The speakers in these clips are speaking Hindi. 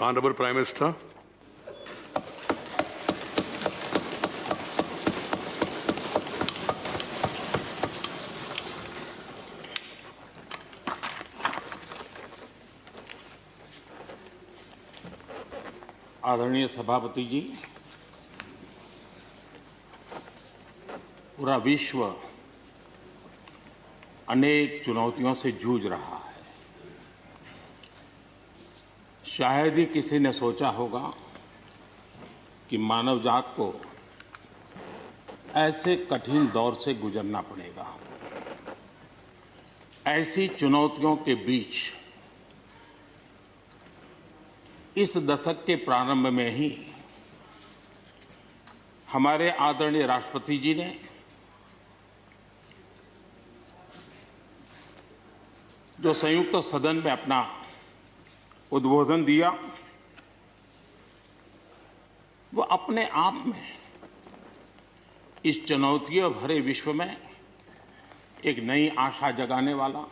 Honorable Prime Minister. आदरणीय सभापति जी, पूरा विश्व अनेक चुनौतियों से जूझ रहा है। शायद ही किसी ने सोचा होगा कि मानव जात को ऐसे कठिन दौर से गुजरना पड़ेगा। ऐसी चुनौतियों के बीच इस दशक के प्रारंभ में ही हमारे आदरणीय राष्ट्रपति जी ने जो संयुक्त सदन में अपना उद्बोधन दिया, वो अपने आप में इस चुनौतियों भरे विश्व में एक नई आशा जगाने वाला,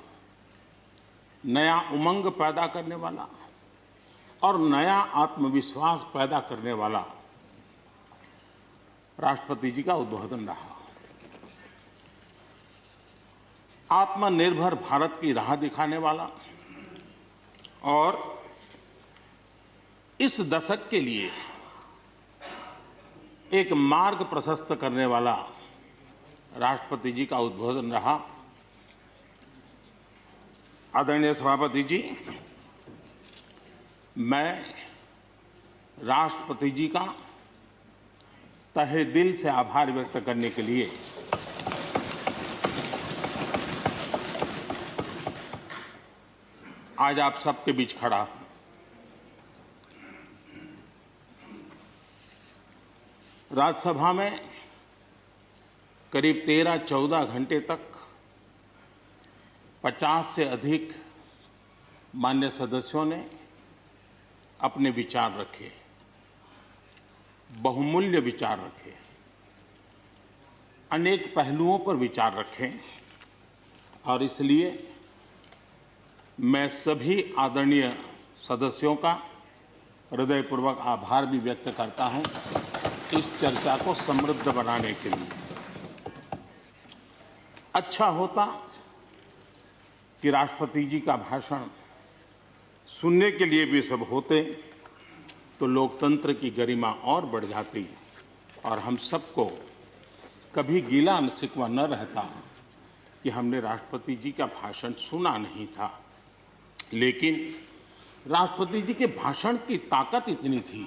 नया उमंग पैदा करने वाला और नया आत्मविश्वास पैदा करने वाला राष्ट्रपति जी का उद्बोधन रहा। आत्मनिर्भर भारत की राह दिखाने वाला और इस दशक के लिए एक मार्ग प्रशस्त करने वाला राष्ट्रपति जी का उद्बोधन रहा। आदरणीय सभापति जी, मैं राष्ट्रपति जी का तहे दिल से आभार व्यक्त करने के लिए आज आप सबके बीच खड़ा हूं। राज्यसभा में करीब 13-14 घंटे तक 50 से अधिक मान्य सदस्यों ने अपने विचार रखे, बहुमूल्य विचार रखे, अनेक पहलुओं पर विचार रखे और इसलिए मैं सभी आदरणीय सदस्यों का हृदयपूर्वक आभार भी व्यक्त करता हूं इस चर्चा को समृद्ध बनाने के लिए। अच्छा होता कि राष्ट्रपति जी का भाषण सुनने के लिए भी सब होते तो लोकतंत्र की गरिमा और बढ़ जाती और हम सबको कभी गिला शिकवा न रहता कि हमने राष्ट्रपति जी का भाषण सुना नहीं था। लेकिन राष्ट्रपति जी के भाषण की ताकत इतनी थी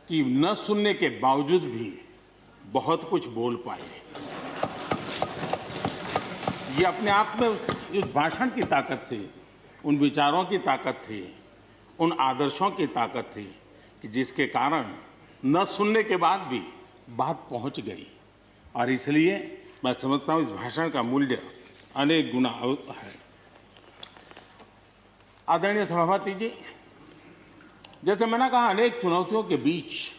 कि न सुनने के बावजूद भी बहुत कुछ बोल पाए। ये अपने आप में उस भाषण की ताकत थी, उन विचारों की ताकत थी, उन आदर्शों की ताकत थी कि जिसके कारण न सुनने के बाद भी बात पहुंच गई। और इसलिए मैं समझता हूं इस भाषण का मूल्य अनेक गुना है। आदरणीय सभापति जी, जैसे मैंने कहा, अनेक चुनौतियों के बीच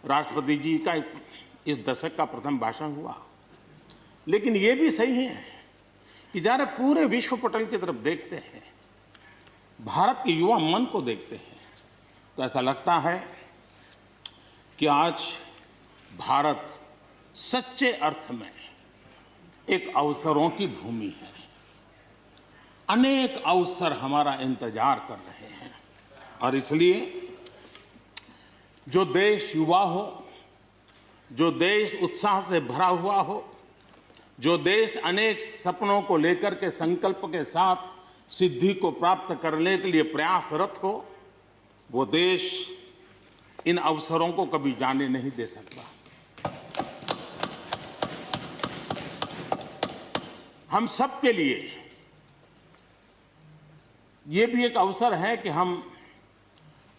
राष्ट्रपति जी का इस दशक का प्रथम भाषण हुआ। लेकिन ये भी सही है कि जरा पूरे विश्व पटल की तरफ देखते हैं, भारत के युवा मन को देखते हैं, तो ऐसा लगता है कि आज भारत सच्चे अर्थ में एक अवसरों की भूमि है। अनेक अवसर हमारा इंतजार कर रहे हैं और इसलिए जो देश युवा हो, जो देश उत्साह से भरा हुआ हो, जो देश अनेक सपनों को लेकर के संकल्प के साथ सिद्धि को प्राप्त करने के लिए प्रयासरत हो, वो देश इन अवसरों को कभी जाने नहीं दे सकता। हम सब के लिए ये भी एक अवसर है कि हम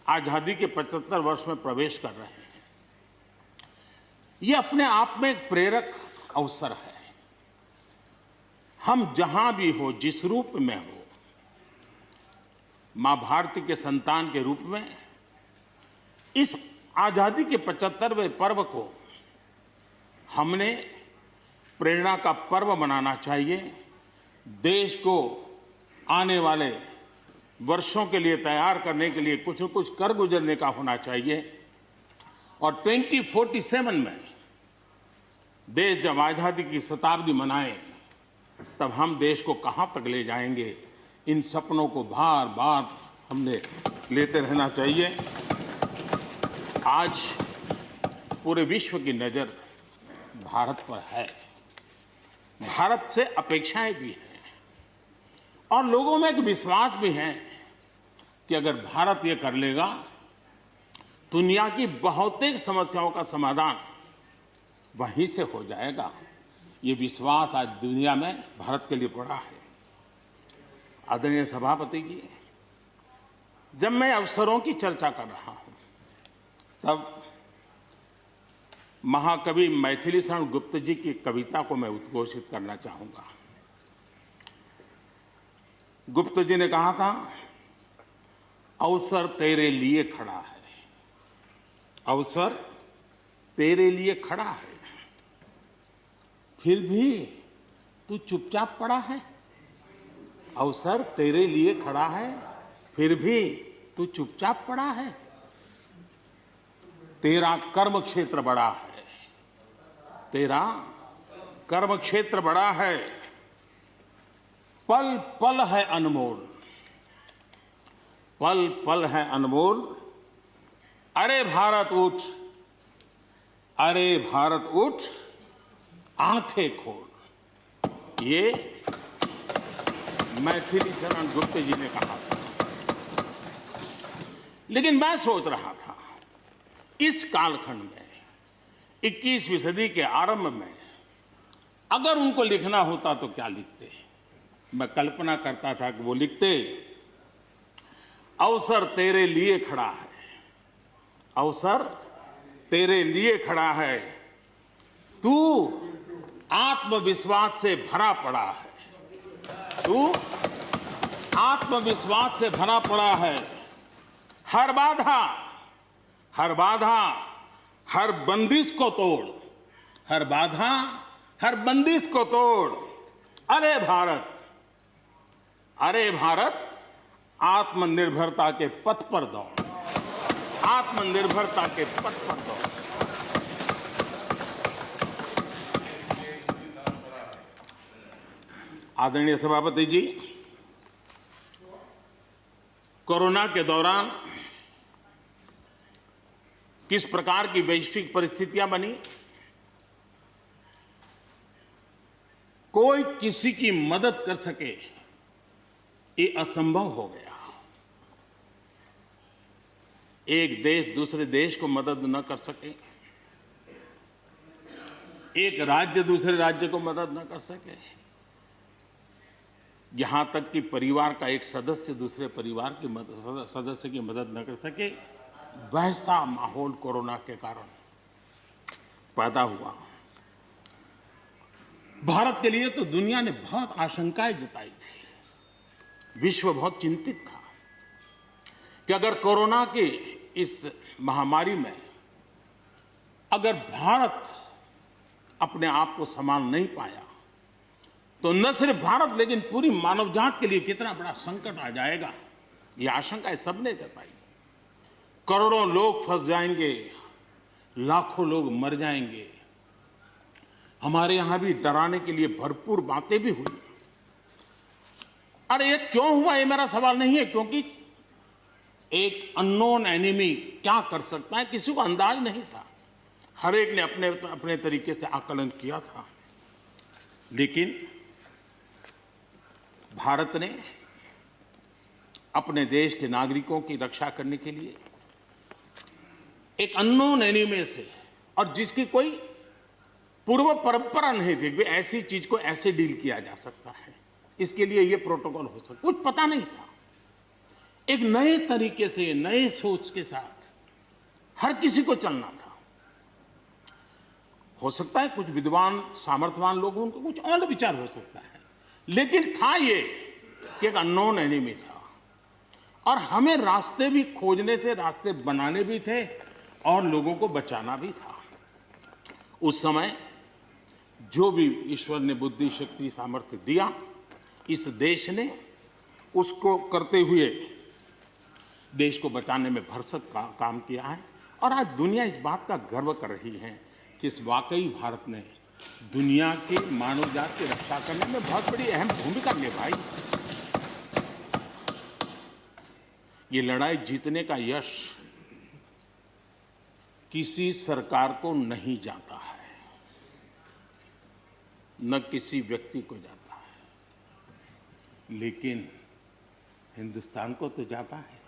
आजादी के 75 वर्ष में प्रवेश कर रहे हैं। ये अपने आप में एक प्रेरक अवसर है। हम जहां भी हो, जिस रूप में हो, मां भारती के संतान के रूप में इस आजादी के 75वें पर्व को हमने प्रेरणा का पर्व बनाना चाहिए। देश को आने वाले वर्षों के लिए तैयार करने के लिए कुछ न कुछ कर गुजरने का होना चाहिए। और 2047 में देश जब आज़ादी की शताब्दी मनाए तब हम देश को कहाँ तक ले जाएंगे, इन सपनों को बार बार हमने लेते रहना चाहिए। आज पूरे विश्व की नज़र भारत पर है, भारत से अपेक्षाएं भी हैं और लोगों में एक विश्वास भी है कि अगर भारत ये कर लेगा दुनिया की बहुतेक समस्याओं का समाधान वहीं से हो जाएगा। ये विश्वास आज दुनिया में भारत के लिए पड़ा है। आदरणीय सभापति जी, जब मैं अवसरों की चर्चा कर रहा हूं तब महाकवि मैथिली शरण गुप्त जी की कविता को मैं उद्घोषित करना चाहूंगा। गुप्त जी ने कहा था, अवसर तेरे लिए खड़ा है, अवसर तेरे लिए खड़ा है, फिर भी तू चुपचाप पड़ा है। अवसर तेरे लिए खड़ा है, फिर भी तू चुपचाप पड़ा है। तेरा कर्म क्षेत्र बड़ा है, तेरा कर्म क्षेत्र बड़ा है, पल पल है अनमोल, पल पल है अनमोल। अरे भारत उठ, अरे भारत उठ, आंखें खोल। ये मैथिली शरण गुप्त जी ने कहा था। लेकिन मैं सोच रहा था, इस कालखंड में 21वीं सदी के आरंभ में अगर उनको लिखना होता तो क्या लिखते। मैं कल्पना करता था कि वो लिखते, अवसर तेरे लिए खड़ा है, अवसर तेरे लिए खड़ा है, तू आत्मविश्वास से भरा पड़ा है, तू आत्मविश्वास से भरा पड़ा है। हर बाधा, हर बाधा, हर बंदिश को तोड़, हर बाधा, हर बंदिश को तोड़। अरे भारत, अरे भारत, आत्मनिर्भरता के पथ पर दौड़, आत्मनिर्भरता के पथ पर दौड़। आदरणीय सभापति जी, कोरोना के दौरान किस प्रकार की वैश्विक परिस्थितियां बनी, कोई किसी की मदद कर सके ये असंभव हो गया। एक देश दूसरे देश को मदद न कर सके, एक राज्य दूसरे राज्य को मदद न कर सके, यहां तक कि परिवार का एक सदस्य दूसरे परिवार की सदस्य की मदद न कर सके, वैसा माहौल कोरोना के कारण पैदा हुआ। भारत के लिए तो दुनिया ने बहुत आशंकाएं जताई थी, विश्व बहुत चिंतित था कि अगर कोरोना की इस महामारी में अगर भारत अपने आप को संभाल नहीं पाया तो न सिर्फ भारत लेकिन पूरी मानव जात के लिए कितना बड़ा संकट आ जाएगा, ये आशंकाएं सबने जताई। करोड़ों लोग फंस जाएंगे, लाखों लोग मर जाएंगे। हमारे यहां भी डराने के लिए भरपूर बातें भी हुई। अरे ये क्यों हुआ, ये मेरा सवाल नहीं है, क्योंकि एक अननोन एनिमी क्या कर सकता है किसी को अंदाज नहीं था। हर एक ने अपने अपने तरीके से आकलन किया था। लेकिन भारत ने अपने देश के नागरिकों की रक्षा करने के लिए एक अननोन एनिमी से, और जिसकी कोई पूर्व परंपरा नहीं थी कि ऐसी चीज को ऐसे डील किया जा सकता है, इसके लिए ये प्रोटोकॉल हो सकता, कुछ पता नहीं था। एक नए तरीके से, नए सोच के साथ हर किसी को चलना था। हो सकता है कुछ विद्वान सामर्थ्यवान लोगों उनको कुछ और विचार हो सकता है, लेकिन था ये कि एक अननोन एनिमी था और हमें रास्ते भी खोजने थे, रास्ते बनाने भी थे और लोगों को बचाना भी था। उस समय जो भी ईश्वर ने बुद्धि, शक्ति, सामर्थ्य दिया, इस देश ने उसको करते हुए देश को बचाने में भरसक काम किया है। और आज दुनिया इस बात का गर्व कर रही है कि इस वाकई भारत ने दुनिया के मानव जाति की रक्षा करने में बहुत बड़ी अहम भूमिका निभाई। ये लड़ाई जीतने का यश किसी सरकार को नहीं जाता है, न किसी व्यक्ति को जाता है, लेकिन हिंदुस्तान को तो जाता है।